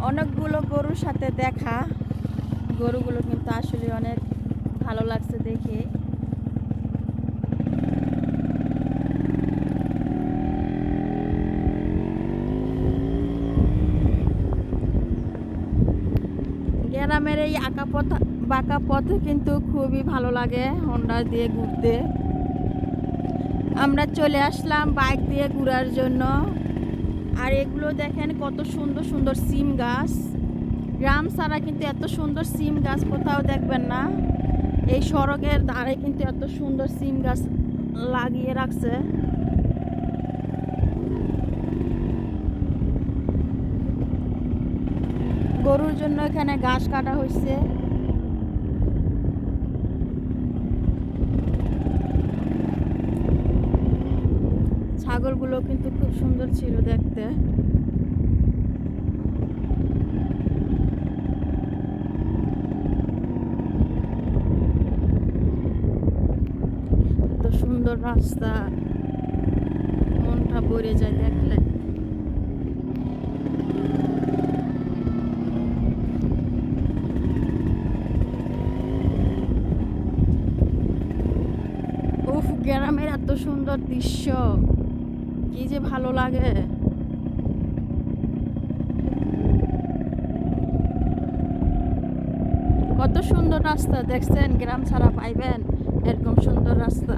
অনেকগুলো গরুর সাথে দেখা। গরুগুলো কিন্তু আসলে অনেক ভালো লাগছে দেখে। গ্রামের এই বাঁকা পথে কিন্তু খুবই ভালো লাগে হোন্ডা দিয়ে ঘুরতে। আমরা চলে আসলাম বাইক দিয়ে ঘোরার জন্য। আর এগুলো দেখেন কত সুন্দর সুন্দর সিম গাছ। গ্রাম ছাড়া কিন্তু এত সুন্দর সিম গাছ কোথাও দেখবেন না। এই সড়কের ধারে কিন্তু এত সুন্দর সিম গাছ লাগিয়ে রাখছে। গরুর জন্য এখানে ঘাস কাটা হয়েছে। ছাগলগুলো কিন্তু খুব সুন্দর ছিল দেখতে। এত সুন্দর রাস্তা, মনটা ভরে যায় দেখলে। উফ, গ্রামের এত সুন্দর দৃশ্য, কি যে ভালো লাগে। কত সুন্দর রাস্তা দেখছেন, গ্রাম ছাড়া পাইবেন এরকম সুন্দর রাস্তা।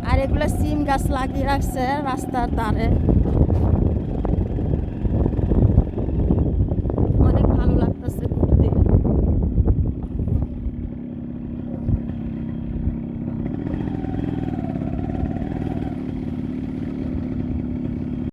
আর এগুলো সিম গাছ লাগিয়ে রাখছে রাস্তার ধারে।